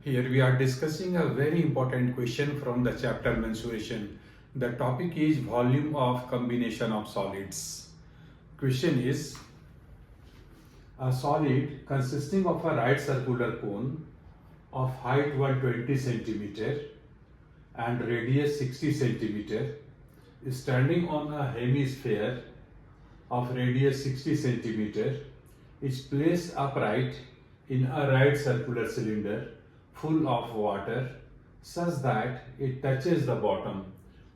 Here we are discussing a very important question from the chapter mensuration. The topic is volume of combination of solids. Question is, a solid consisting of a right circular cone of height 120 centimeter and radius 60 centimeter is standing on a hemisphere of radius 60 centimeter is placed upright in a right circular cylinder full of water such that it touches the bottom.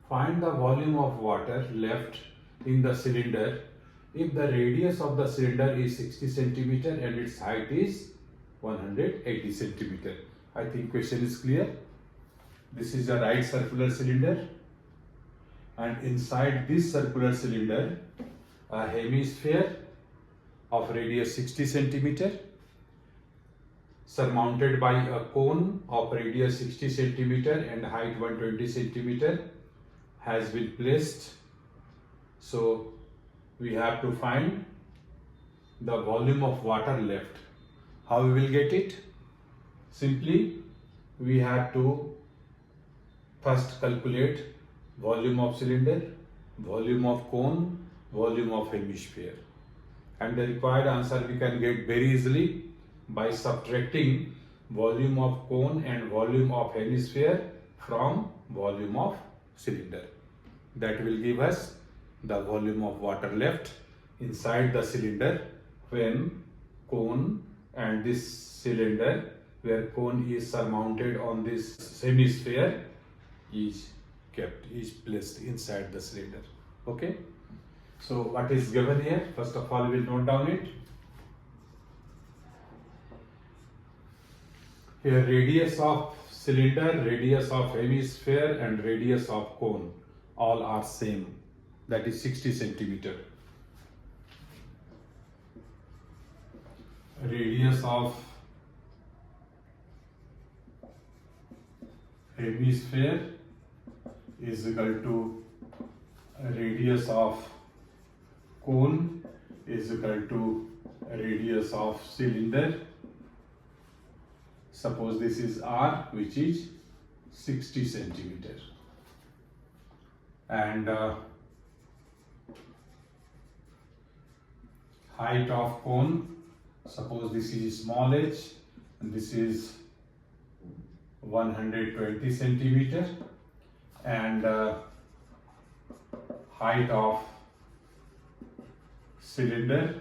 Find the volume of water left in the cylinder if the radius of the cylinder is 60 centimeter and its height is 180 centimeter. I think question is clear. This is a right circular cylinder, and inside this circular cylinder a hemisphere of radius 60 centimeter surmounted by a cone of radius 60 centimeter and height 120 centimeter has been placed. So we have to find the volume of water left. How we will get it? Simply we have to first calculate volume of cylinder, volume of cone, volume of hemisphere, and the required answer we can get very easily by subtracting volume of cone and volume of hemisphere from volume of cylinder. That will give us the volume of water left inside the cylinder when cone and this cylinder where cone is surmounted on this hemisphere is placed inside the cylinder. Okay, so what is given here? First of all, we will note down it. Here radius of cylinder, radius of hemisphere and radius of cone all are same, that is 60 centimeter. Radius of hemisphere is equal to radius of cone is equal to radius of cylinder. Suppose this is R, which is 60 centimeter, and height of cone, suppose this is small h and this is 120 centimeter, and height of cylinder,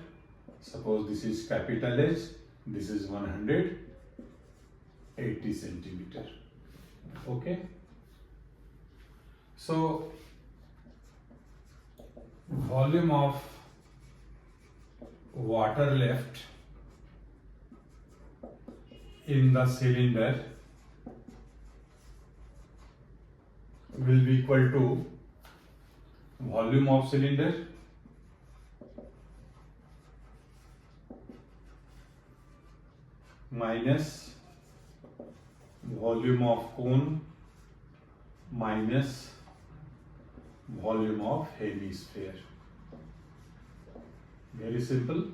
suppose this is capital H, this is 180 centimeter. Okay, so volume of water left in the cylinder will be equal to volume of cylinder minus volume of cone minus volume of hemisphere. Very simple.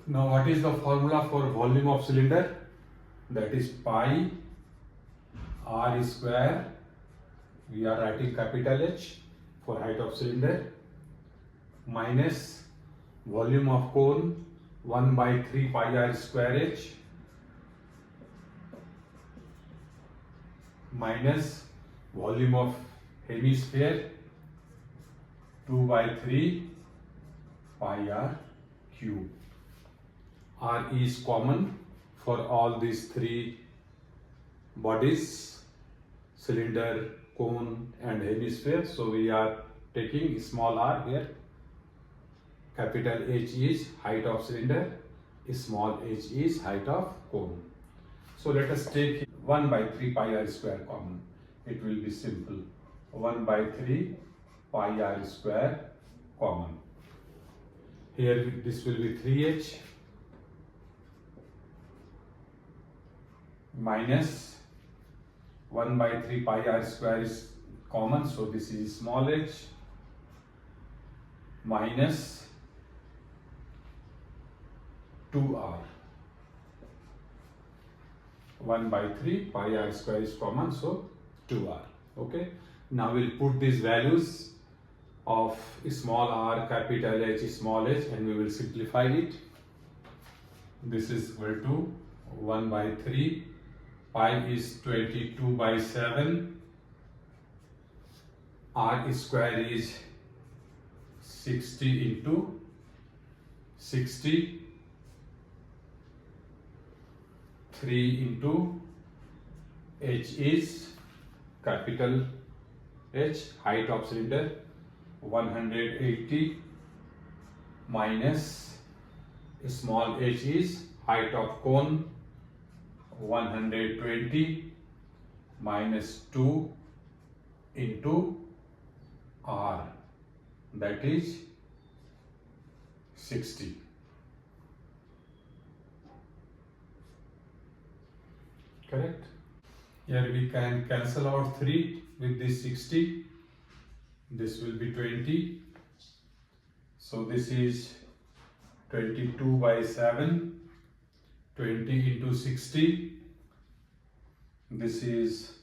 Now what is the formula for volume of cylinder? That is pi r square, we are writing capital H for height of cylinder, minus volume of cone 1 by 3 pi r square h minus volume of hemisphere 2 by 3 pi r cube. R is common for all these three bodies, cylinder, cone and hemisphere, so we are taking small r here. Capital H is height of cylinder, small h is height of cone. So let us take 1 by 3 pi r square common. It will be simple. 1 by 3 pi r square common. Here this will be 3h minus 1 by 3 pi r square is common, so this is small h minus 2r. 1 by 3, pi r square is common, so 2r. Okay, now we'll put these values of small r, capital H, small h, and we will simplify it. This is equal to 1 by 3, pi is 22 by 7, r square is 60 into 60, 3 into h is capital H, height of cylinder 180, minus small h is height of cone 120, minus 2 into r, that is 60. Correct? Here we can cancel out 3 with this 60. This will be 20. So this is 22 by 7. 20 into 60. This is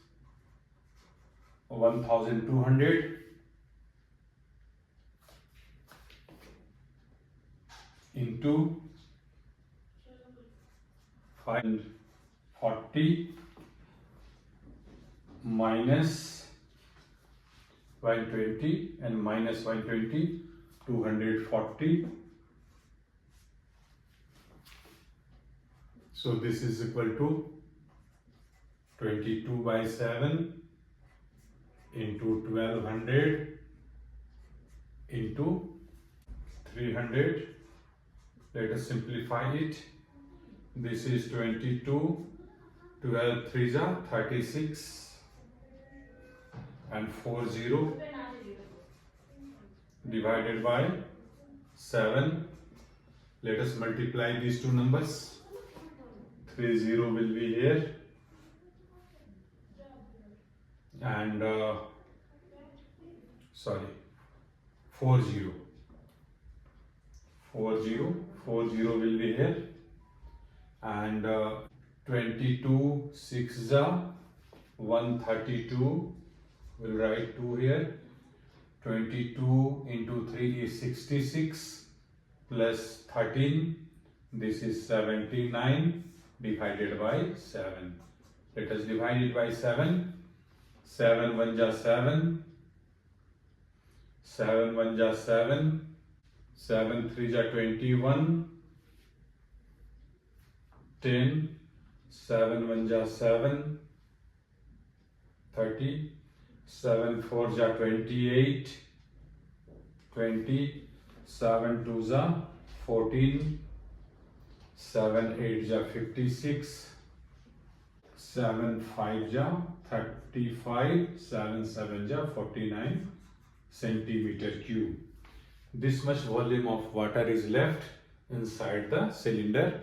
1200 into 540 minus 120 and minus 120, 240. So this is equal to 22 by 7 into 1200 into 300. Let us simplify it. This is 22, 12 3s are 36 and 40 divided by 7. Let us multiply these two numbers. 30 will be here and 40 will be here and 22 6 132. We'll write 2 here. 22 into 3 is 66 plus 13. This is 79 divided by 7. Let us divide it by 7. 7 1 ja 7. 7 1 ja 7. 7 3 ja 21. 10. 7 1 ja 7. 30. 7 4 ja 28. 20. 7 2 ja 14. 7 8 ja 56. 7 5 ja 35. 7 7 ja 49 centimeter cube. This much volume of water is left inside the cylinder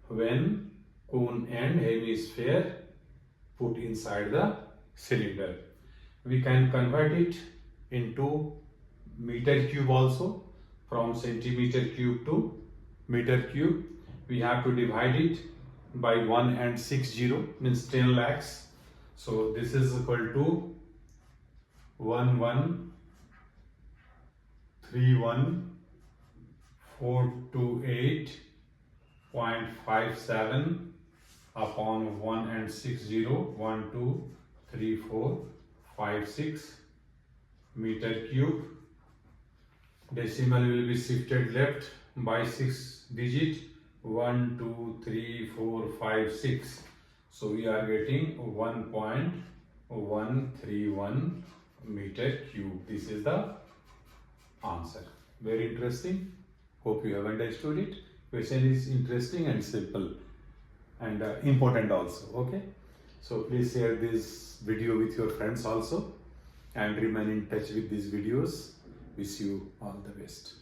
when cone and hemisphere put inside the cylinder. We can convert it into meter cube also. From centimeter cube to meter cube, we have to divide it by 1 and 60, means 10 lakhs. So this is equal to 1131,428.57 upon 1 and 60, 1 2 3 4 5 6 meter cube. Decimal will be shifted left by 6 digit. 1 2 3 4 5 6. So we are getting 1.131 meter cube. This is the answer. Very interesting. Hope you have understood it. Question is interesting and simple and important also. Okay. So please share this video with your friends also and remain in touch with these videos. Wish you all the best.